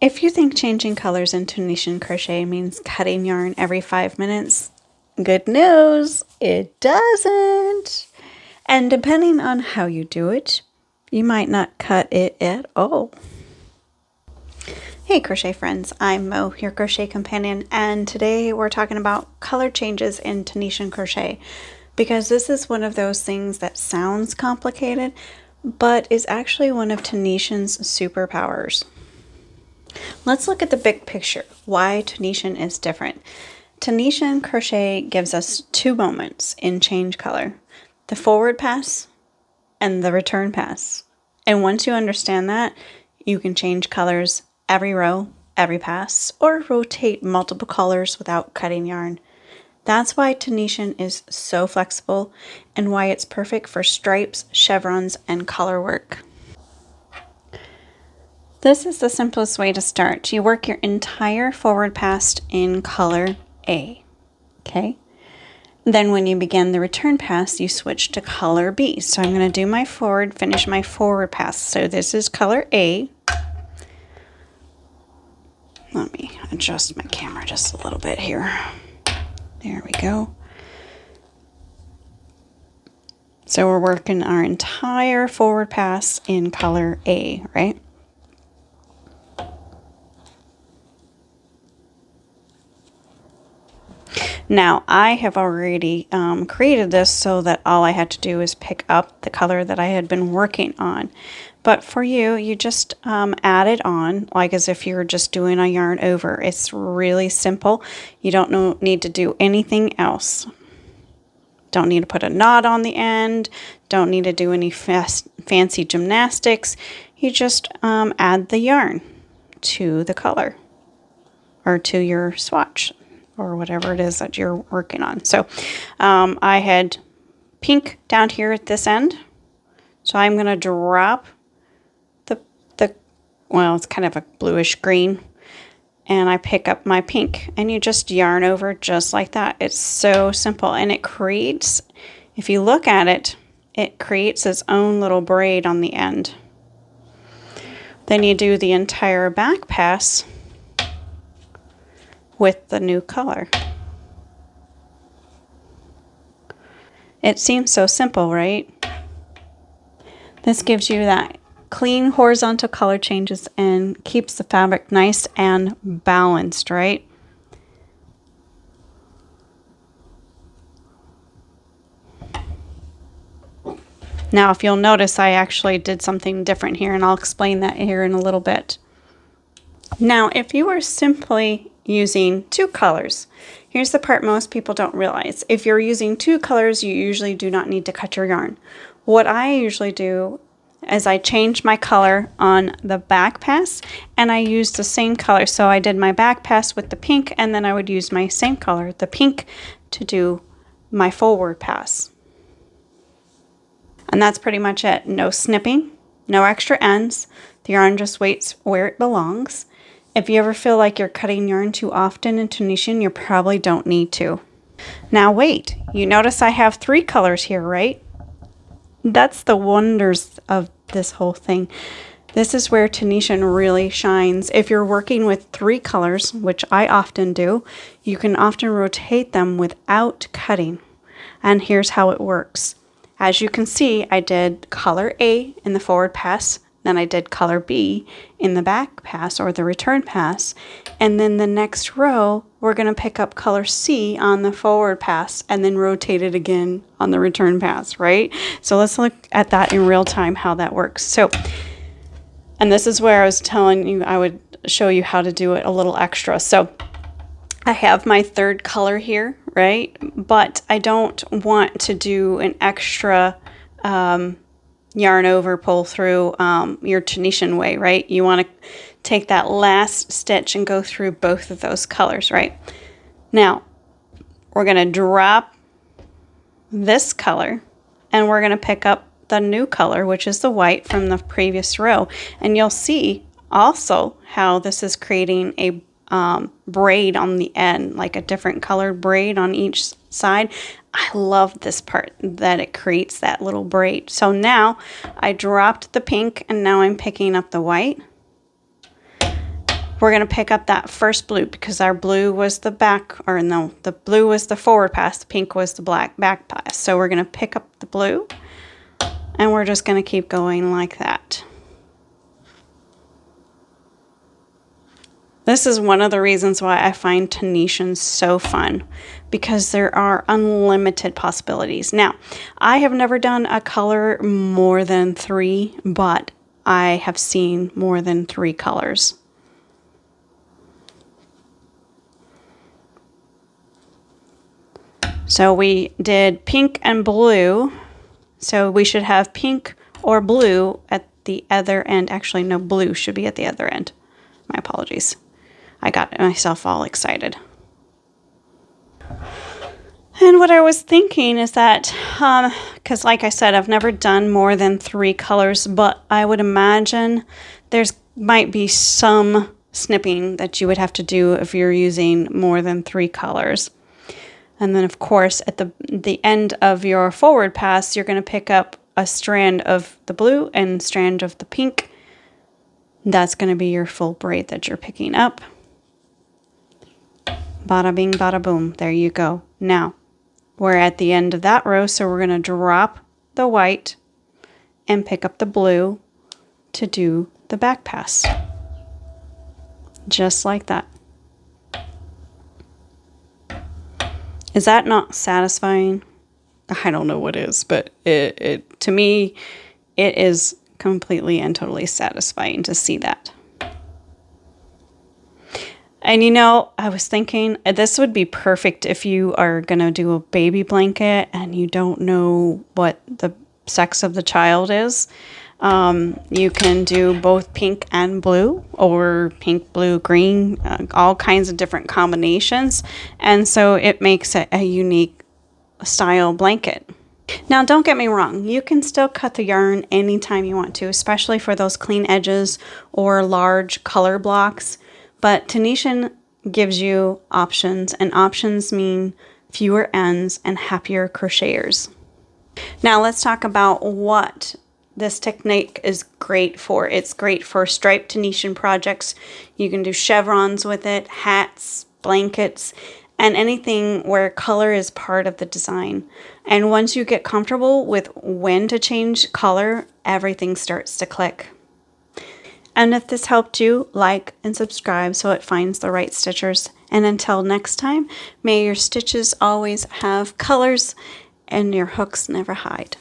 If you think changing colors in Tunisian crochet means cutting yarn every 5 minutes, good news, it doesn't. And depending on how you do it, you might not cut it at all. Hey crochet friends, I'm Mo, your crochet companion, and today we're talking about color changes in Tunisian crochet because this is one of those things that sounds complicated, but is actually one of Tunisian's superpowers. Let's look at the big picture, why Tunisian is different. Tunisian crochet gives us two moments in change color, the forward pass and the return pass. And once you understand that, you can change colors every row, every pass, or rotate multiple colors without cutting yarn. That's why Tunisian is so flexible and why it's perfect for stripes, chevrons, and color work. This is the simplest way to start. You work your entire forward pass in color A, okay? Then when you begin the return pass, you switch to color B. So I'm going to do my forward, finish my forward pass. So this is color A. Let me adjust my camera just a little bit here. There we go. So we're working our entire forward pass in color A, right? Now, I have already created this so that all I had to do is pick up the color that I had been working on. But for you, you just add it on, like as if you were just doing a yarn over. It's really simple. You don't need to do anything else. Don't need to put a knot on the end. Don't need to do any fancy gymnastics. You just add the yarn to the color or to your swatch, or whatever it is that you're working on. So I had pink down here at this end. So I'm going to drop well, it's kind of a bluish green. And I pick up my pink. And you just yarn over just like that. It's so simple. And it creates, if you look at it, it creates its own little braid on the end. Then you do the entire back pass with the new color. It seems so simple, right? This gives you that clean horizontal color changes and keeps the fabric nice and balanced, right? Now, if you'll notice, I actually did something different here, and I'll explain that here in a little bit. Now, if you were simply using two colors, here's the part most people don't realize. If you're using two colors, you usually do not need to cut your yarn. What I usually do is I change my color on the back pass, and I use the same color. So I did my back pass with the pink, and then I would use my same color, the pink, to do my forward pass. And that's pretty much it. No snipping, no extra ends. The yarn just waits where it belongs. If you ever feel like you're cutting yarn too often in Tunisian, you probably don't need to. Now wait, you notice I have three colors here, right? That's the wonders of this whole thing. This is where Tunisian really shines. If you're working with three colors, which I often do, you can often rotate them without cutting. And here's how it works. As you can see, I did color A in the forward pass, then I did color B in the back pass or the return pass, and then the next row we're going to pick up color C on the forward pass and then rotate it again on the return pass, right? So let's look at that in real time, how that works. So, and this is where I was telling you I would show you how to do it a little extra. So I have my third color here, right? But I don't want to do an extra yarn over, pull through your Tunisian way, right? You want to take that last stitch and go through both of those colors, right? Now, we're going to drop this color and we're going to pick up the new color, which is the white from the previous row. And you'll see also how this is creating a braid on the end, like a different colored braid on each side. I love this part that it creates that little braid. So now I dropped the pink and now I'm picking up the white, we're going to pick up that first blue because our blue was the back, or no, the blue was the forward pass, the pink was the back pass. So we're going to pick up the blue and we're just going to keep going like that. This is one of the reasons why I find Tunisian so fun, because there are unlimited possibilities. Now, I have never done a color more than 3, but I have seen more than 3 colors. So we did pink and blue, so we should have pink or blue at the other end. Actually, no, blue should be at the other end. My apologies. I got myself all excited. And what I was thinking is that, because like I said, I've never done more than 3 colors, but I would imagine might be some snipping that you would have to do if you're using more than 3 colors. And then, of course, at the end of your forward pass, you're going to pick up a strand of the blue and strand of the pink. That's going to be your full braid that you're picking up. Bada bing, bada boom. There you go. Now, we're at the end of that row, so we're going to drop the white and pick up the blue to do the back pass. Just like that. Is that not satisfying? I don't know what is, but it to me, it is completely and totally satisfying to see that. And you know, I was thinking this would be perfect if you are going to do a baby blanket and you don't know what the sex of the child is. You can do both pink and blue, or pink, blue, green, all kinds of different combinations. And so it makes it a unique style blanket. Now, don't get me wrong, you can still cut the yarn anytime you want to, especially for those clean edges or large color blocks. But Tunisian gives you options, and options mean fewer ends and happier crocheters. Now let's talk about what this technique is great for. It's great for striped Tunisian projects. You can do chevrons with it, hats, blankets, and anything where color is part of the design. And once you get comfortable with when to change color, everything starts to click. And if this helped you, like and subscribe so it finds the right stitchers. And until next time, may your stitches always have colors and your hooks never hide.